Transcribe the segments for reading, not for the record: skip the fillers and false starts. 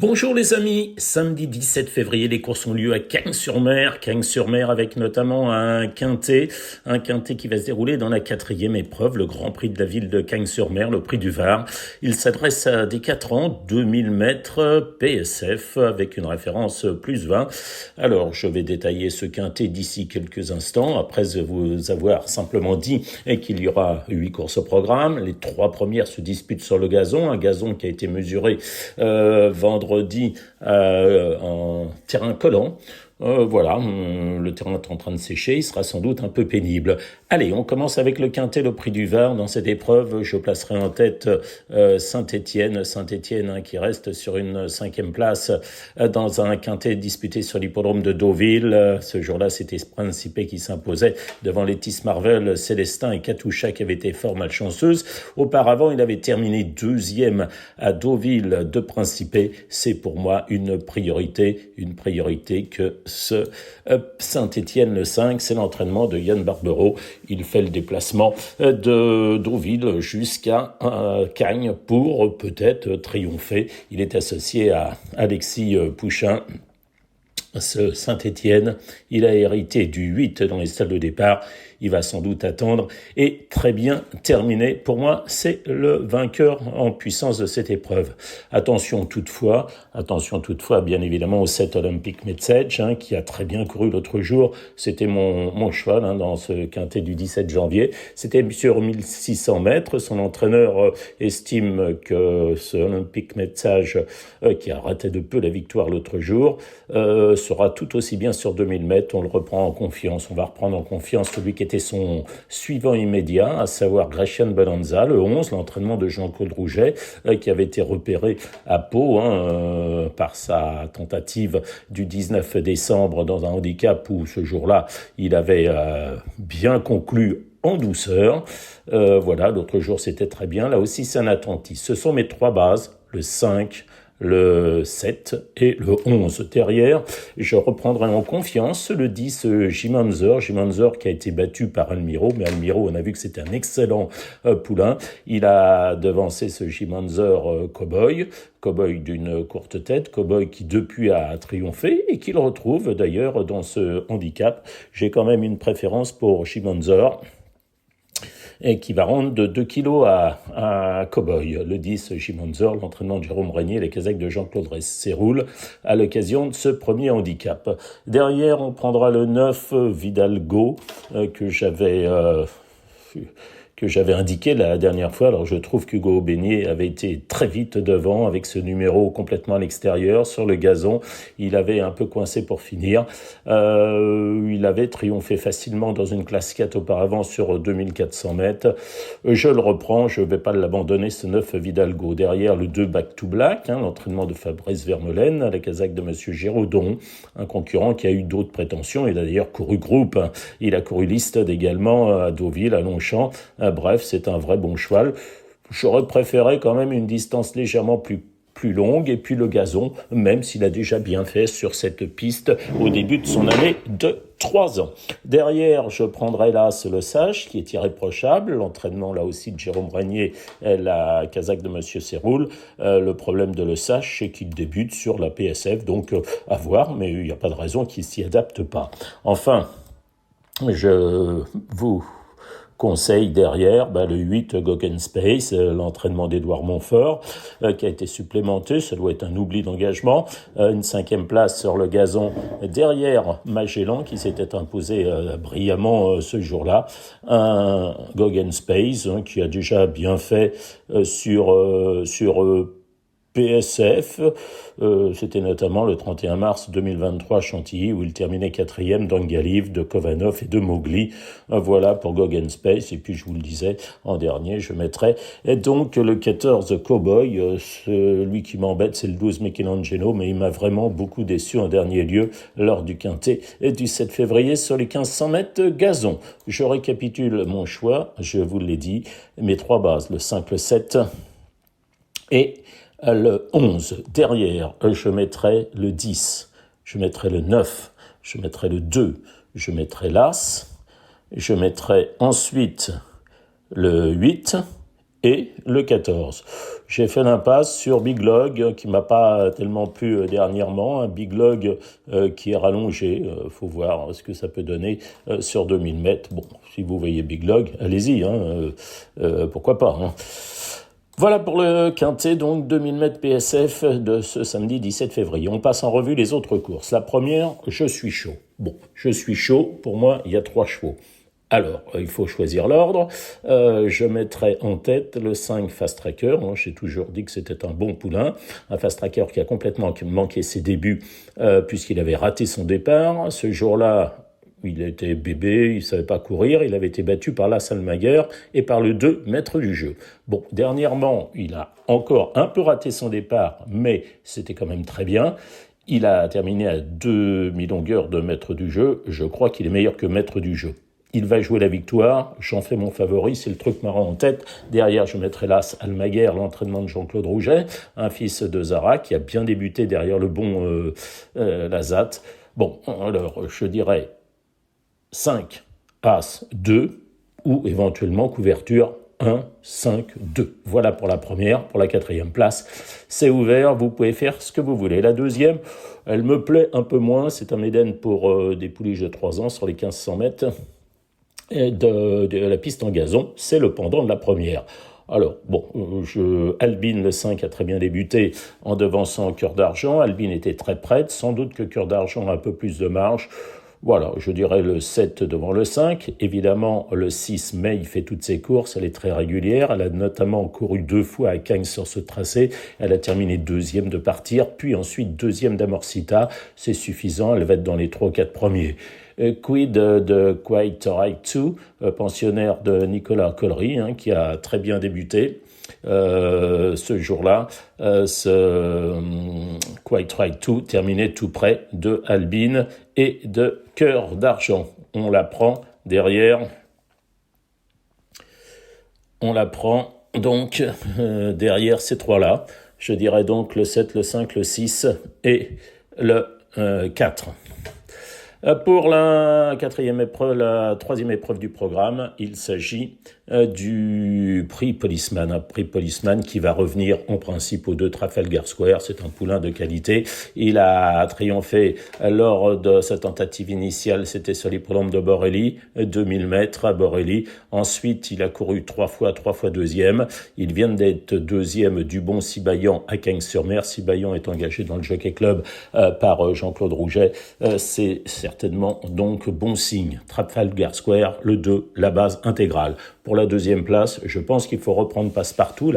Bonjour les amis, samedi 17 février, les courses ont lieu à Cagnes-sur-Mer avec notamment un quintet qui va se dérouler dans la 4e épreuve, le Grand Prix de la ville de Cagnes-sur-Mer, le Prix du Var. Il s'adresse à des 4 ans, 2000 mètres PSF avec une référence plus 20. Alors, je vais détailler ce quintet d'ici quelques instants, après vous avoir simplement dit qu'il y aura 8 courses au programme. Les 3 premières se disputent sur le gazon, un gazon qui a été mesuré vendredi en terrain collant. Le terrain est en train de sécher, il sera sans doute un peu pénible. Allez, on commence avec le quintet, le Prix du Var. Dans cette épreuve, je placerai en tête Saint-Étienne qui reste sur une 5e place dans un quintet disputé sur l'hippodrome de Deauville. Ce jour-là, c'était Principe qui s'imposait devant Letis Marvel, Célestin et Katusha qui avaient été fort malchanceuses. Auparavant, il avait terminé 2e à Deauville de Principe. C'est pour moi une priorité que ce Saint-Étienne le 5, c'est l'entraînement de Yann Barbero. Il fait le déplacement de Deauville jusqu'à Cagnes pour peut-être triompher. Il est associé à Alexis Pouchin. Ce Saint-Étienne, il a hérité du 8 dans les stalles de départ. Il va sans doute attendre et très bien terminer. Pour moi, c'est le vainqueur en puissance de cette épreuve. Attention toutefois, bien évidemment, au 7 Olympic Message, qui a très bien couru l'autre jour. C'était mon cheval dans ce quintet du 17 janvier. C'était sur 1600 mètres. Son entraîneur estime que ce Olympic Message, qui a raté de peu la victoire l'autre jour, sera tout aussi bien sur 2000 mètres. On va reprendre en confiance celui qui était son suivant immédiat, à savoir Grecian Bonanza, le 11, l'entraînement de Jean-Claude Rouget, qui avait été repéré à Pau par sa tentative du 19 décembre dans un handicap où ce jour-là, il avait bien conclu en douceur. L'autre jour, c'était très bien. Là aussi, c'est un attentif. Ce sont mes 3 bases, le 5, le 7 et le 11. Derrière, je reprendrai en confiance le 10 Jimanzer qui a été battu par Almiro, mais Almiro, on a vu que c'était un excellent poulain. Il a devancé ce Jimanzer Cowboy d'une courte tête, Cowboy qui depuis a triomphé et qu'il retrouve d'ailleurs dans ce handicap. J'ai quand même une préférence pour Jimanzer, et qui va rendre de 2 kilos à Cowboy. Le 10, Jimanzer, l'entraînement de Jérôme Régnier, les casaques de Jean-Claude Séroul, à l'occasion de ce premier handicap. Derrière, on prendra le 9, Vidalgo, que j'avais indiqué la dernière fois. Alors je trouve qu'Hugo Beignet avait été très vite devant avec ce numéro complètement à l'extérieur sur le gazon. Il avait un peu coincé pour finir. Il avait triomphé facilement dans une classe 4 auparavant sur 2400 mètres. Je le reprends, je ne vais pas l'abandonner, ce 9 Vidalgo. Derrière le 2 Back to Black, l'entraînement de Fabrice Vermeulen à la casaque de Monsieur Géraudon, un concurrent qui a eu d'autres prétentions. Il a d'ailleurs couru groupe. Il a couru liste également à Deauville, à Longchamp. Bref, c'est un vrai bon cheval. J'aurais préféré quand même une distance légèrement plus longue et puis le gazon, même s'il a déjà bien fait sur cette piste au début de son année de 3 ans. Derrière, je prendrai l'As le Sage, qui est irréprochable. L'entraînement, là aussi, de Jérôme Régnier, la casaque de Monsieur Séroul. Le problème de le Sage, c'est qu'il débute sur la PSF, donc à voir, mais il n'y a pas de raison qu'il s'y adapte pas. Enfin, je vous conseil derrière, le 8 Goggen Space, l'entraînement d'Édouard Montfort, qui a été supplémenté, ça doit être un oubli d'engagement, une 5e place sur le gazon derrière Magellan qui s'était imposé brillamment ce jour-là, un Goggen Space qui a déjà bien fait sur PSF, c'était notamment le 31 mars 2023 à Chantilly où il terminait 4e d'Angaliv, de Kovanov et de Mowgli. Voilà pour Goggen Space. Et puis je vous le disais, en dernier, je mettrai donc le 14 Cowboy. Celui qui m'embête, c'est le 12 Michelangelo, mais il m'a vraiment beaucoup déçu en dernier lieu lors du quintet du 7 février sur les 1500 mètres gazon. Je récapitule mon choix, je vous l'ai dit, mes 3 bases, le 5, le 7 et le 11. Derrière, je mettrai le 10, je mettrai le 9, je mettrai le 2, je mettrai l'As, je mettrai ensuite le 8 et le 14. J'ai fait l'impasse sur Big Log, qui m'a pas tellement plu dernièrement. Un Big Log qui est rallongé. Faut voir ce que ça peut donner sur 2000 mètres. Bon, si vous voyez Big Log, allez-y, pourquoi pas. Voilà pour le quintet, donc 2000 mètres PSF de ce samedi 17 février. On passe en revue les autres courses. La première, je suis chaud. Bon, je suis chaud. Pour moi, il y a 3 chevaux. Alors, il faut choisir l'ordre. Je mettrai en tête le 5 Fast Tracker. Moi, j'ai toujours dit que c'était un bon poulain. Un Fast Tracker qui a complètement manqué ses débuts puisqu'il avait raté son départ. Ce jour-là, il était bébé, il savait pas courir. Il avait été battu par la Salmaguer et par le 2 maître du jeu. Bon, dernièrement, il a encore un peu raté son départ, mais c'était quand même très bien. Il a terminé à 2/1000 de maître du jeu. Je crois qu'il est meilleur que maître du jeu. Il va jouer la victoire, j'en fais mon favori, c'est le truc marrant en tête. Derrière, je mettrai l'As Almaguer, l'entraînement de Jean-Claude Rouget, un fils de Zara qui a bien débuté derrière le bon Lazat. Bon, alors je dirais 5, As, 2, ou éventuellement couverture 1, 5, 2. Voilà pour la première. Pour la 4e place, c'est ouvert, vous pouvez faire ce que vous voulez. La 2e, elle me plaît un peu moins, c'est un Médène pour des pouliches de 3 ans sur les 1500 mètres. De la piste en gazon, c'est le pendant de la première. Alors, bon, Albine, le 5, a très bien débuté en devançant Cœur d'Argent. Albine était très prête, sans doute que Cœur d'Argent a un peu plus de marge. Voilà, je dirais le 7 devant le 5. Évidemment, le 6, mais il fait toutes ses courses, elle est très régulière. Elle a notamment couru 2 fois à Cagnes sur ce tracé. Elle a terminé 2e de partir, puis ensuite 2e d'Amorcita. C'est suffisant, elle va être dans les 3 ou 4 premiers. Quid de Quite Right 2, pensionnaire de Nicolas Collery, qui a très bien débuté. Ce jour-là, Quite Right 2 terminait tout près de Albine et de Cœur d'Argent. On la prend derrière. On la prend donc derrière ces 3-là. Je dirais donc le 7, le 5, le 6 et le 4. Pour la 4e épreuve, la 3e épreuve du programme, il s'agit du prix Policeman. Un prix Policeman qui va revenir en principe aux 2 Trafalgar Square. C'est un poulain de qualité. Il a triomphé lors de sa tentative initiale. C'était sur l'hippodrome de Borelli, 2000 mètres à Borelli. Ensuite, il a couru 3 fois 2e. Il vient d'être 2e du bon Cibaillan à Cagnes-sur-Mer. Cibaillan est engagé dans le Jockey Club par Jean-Claude Rouget. C'est certainement donc bon signe. Trafalgar Square, le 2, la base intégrale. Pour la 2e place, je pense qu'il faut reprendre Passepartout,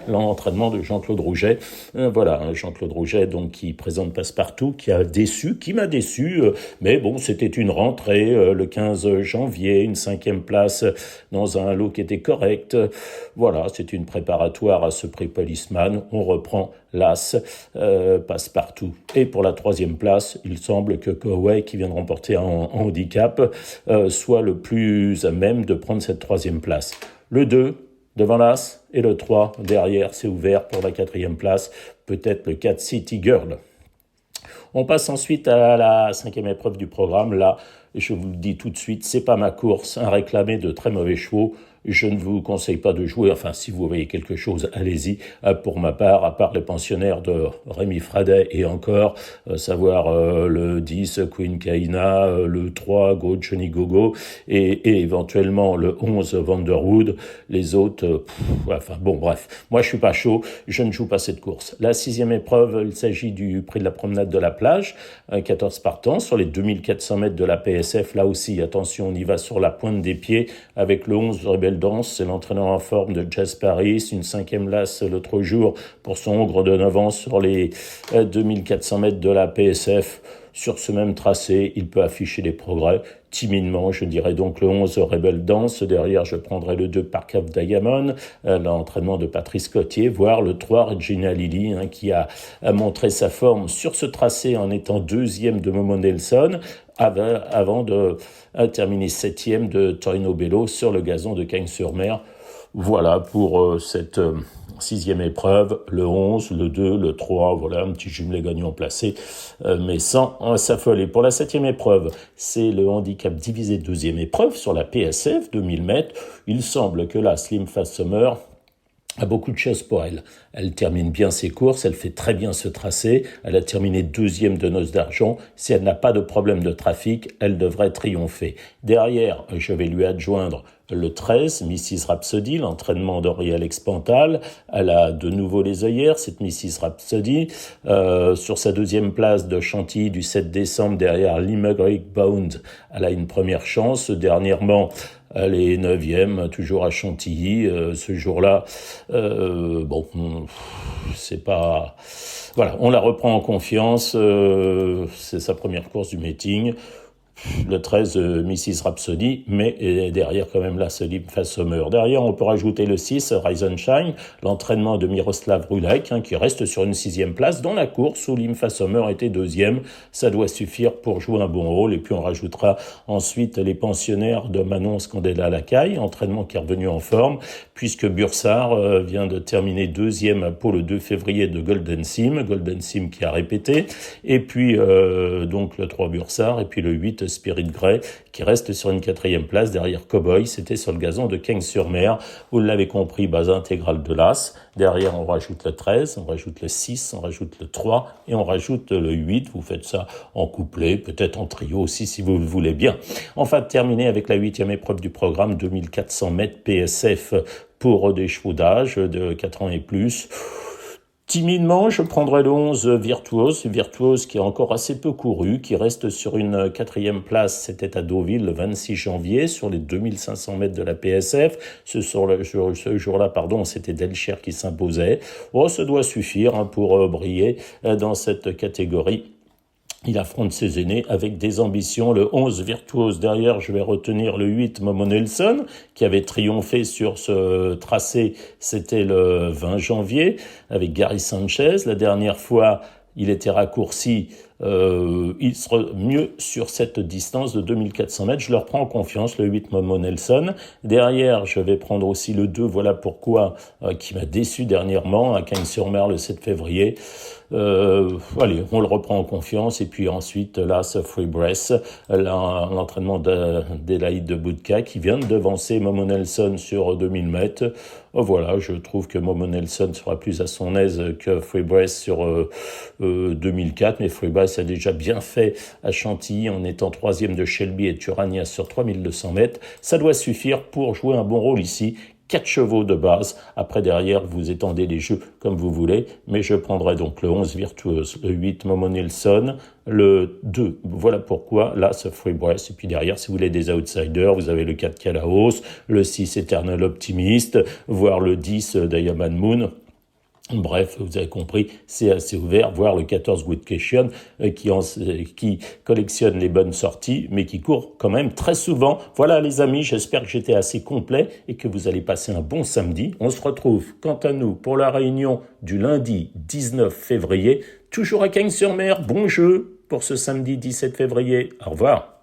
l'entraînement de Jean-Claude Rouget. Voilà, Jean-Claude Rouget donc qui présente Passepartout, qui m'a déçu, mais bon, c'était une rentrée le 15 janvier, une 5e place dans un lot qui était correct. Voilà, c'est une préparatoire à ce prix Policeman. On reprend Passepartout. Et pour la 3e place, il semble que Coway, qui vient de remporter en handicap, soit le plus à même de prendre cette 3e place. Le 2 devant l'As et le 3 derrière, c'est ouvert pour la 4e place, peut-être le 4 City Girl. On passe ensuite à la 5e épreuve du programme. Là, je vous le dis tout de suite, c'est pas ma course, un réclamé de très mauvais chevaux. Je ne vous conseille pas de jouer, enfin si vous voyez quelque chose, allez-y. Pour ma part, à part les pensionnaires de Rémi Fradet et encore, savoir le 10 Queen Kaina, le 3 Go Johnny Gogo et éventuellement le 11 Vanderwood, les autres, enfin bon bref, moi je suis pas chaud, je ne joue pas cette course. La 6e épreuve, il s'agit du prix de la promenade de la plage, 14 partants sur les 2400 mètres de la PSF. Là aussi, attention, on y va sur la pointe des pieds avec le 11 Rebelle Danse, c'est l'entraîneur en forme de Jazz Paris, une 5e lasse l'autre jour pour son Ogre de 9 ans sur les 2400 mètres de la PSF. Sur ce même tracé, il peut afficher des progrès timidement. Je dirais donc le 11 Rebel Dance. Derrière, je prendrai le 2 Park of Diamond, l'entraînement de Patrice Cottier, voire le 3 Regina Lilly, qui a montré sa forme sur ce tracé en étant 2e de Momo Nelson, avant de terminer 7e de Torino Bello sur le gazon de Cagnes-sur-Mer. Voilà pour cette 6e épreuve, le 11, le 2, le 3, voilà, un petit jumelé gagnant placé, mais sans s'affoler. Pour la 7e épreuve, c'est le handicap divisé 2e épreuve sur la PSF, 2000 mètres. Il semble que là, Slim Fast Summer a beaucoup de choses pour elle. Elle termine bien ses courses, elle fait très bien ce tracé, elle a terminé deuxième de Noces d'Argent. Si elle n'a pas de problème de trafic, elle devrait triompher. Derrière, je vais lui adjoindre le 13, Mrs. Rhapsody, l'entraînement d'Aurélie Pantal. Elle a de nouveau les œillères, cette Mrs. Rhapsody. Sur sa deuxième place de Chantilly du 7 décembre, derrière Limerick Bound, elle a une première chance. Dernièrement, elle est 9e, toujours à Chantilly. Ce jour-là, c'est pas... Voilà, on la reprend en confiance. C'est sa première course du meeting. Le 13, Mrs. Rhapsody, mais derrière quand même la Limfa Sommer. Derrière, on peut rajouter le 6, Rise and Shine, l'entraînement de Miroslav Rulek, qui reste sur une 6e place dans la course où Limfa Sommer était 2e. Ça doit suffire pour jouer un bon rôle. Et puis on rajoutera ensuite les pensionnaires de Manon Scandella-Lacaille, entraînement qui est revenu en forme, puisque Bursard vient de terminer 2e pour le 2 février de Golden Sim qui a répété. Et puis donc le 3 Bursard, et puis le 8 Spirit Grey, qui reste sur une 4e place derrière Cowboy. C'était sur le gazon de Cagnes-sur-Mer. Vous l'avez compris, base intégrale de l'As. Derrière, on rajoute le 13, on rajoute le 6, on rajoute le 3 et on rajoute le 8. Vous faites ça en couplet, peut-être en trio aussi si vous le voulez bien. Enfin, terminer avec la 8e épreuve du programme, 2400 mètres PSF pour des chevaux d'âge de 4 ans et plus. Timidement, je prendrai le 11 Virtuose qui est encore assez peu couru, qui reste sur une 4e place. C'était à Deauville le 26 janvier sur les 2500 mètres de la PSF. Ce jour-là, c'était Delcher qui s'imposait. Ça doit suffire pour briller dans cette catégorie. Il affronte ses aînés avec des ambitions. Le 11 Virtuose, derrière, je vais retenir le 8 Momo Nelson, qui avait triomphé sur ce tracé, c'était le 20 janvier, avec Gary Sanchez. La dernière fois, il était raccourci, il sera mieux sur cette distance de 2400 mètres. Je leur prends en confiance, le 8 Momo Nelson. Derrière, je vais prendre aussi le 2, voilà pourquoi, qui m'a déçu dernièrement, à Cagnes-sur-Mer le 7 février. Allez, on le reprend en confiance. Et puis ensuite, là, ce Free Breath, l'entraînement d'Elaïde de Boudka, qui vient de devancer Momo Nelson sur 2000 mètres. Voilà, je trouve que Momo Nelson sera plus à son aise que Free Breath sur 2004, mais Free Breath a déjà bien fait à Chantilly en étant 3e de Shelby et Turania sur 3200 mètres. Ça doit suffire pour jouer un bon rôle ici. 4 chevaux de base. Après, derrière, vous étendez les jeux comme vous voulez, mais je prendrai donc le 11 Virtuose, le 8 Momo Nelson, le 2, voilà pourquoi, là, ce Free Breath. Et puis derrière, si vous voulez des outsiders, vous avez le 4 Calaos, le 6 Eternal Optimist, voire le 10 Diamond Moon. Bref, vous avez compris, c'est assez ouvert, voire le 14 Good Question qui collectionne les bonnes sorties, mais qui court quand même très souvent. Voilà les amis, j'espère que j'étais assez complet et que vous allez passer un bon samedi. On se retrouve, quant à nous, pour la réunion du lundi 19 février, toujours à Cagnes-sur-Mer. Bon jeu pour ce samedi 17 février. Au revoir.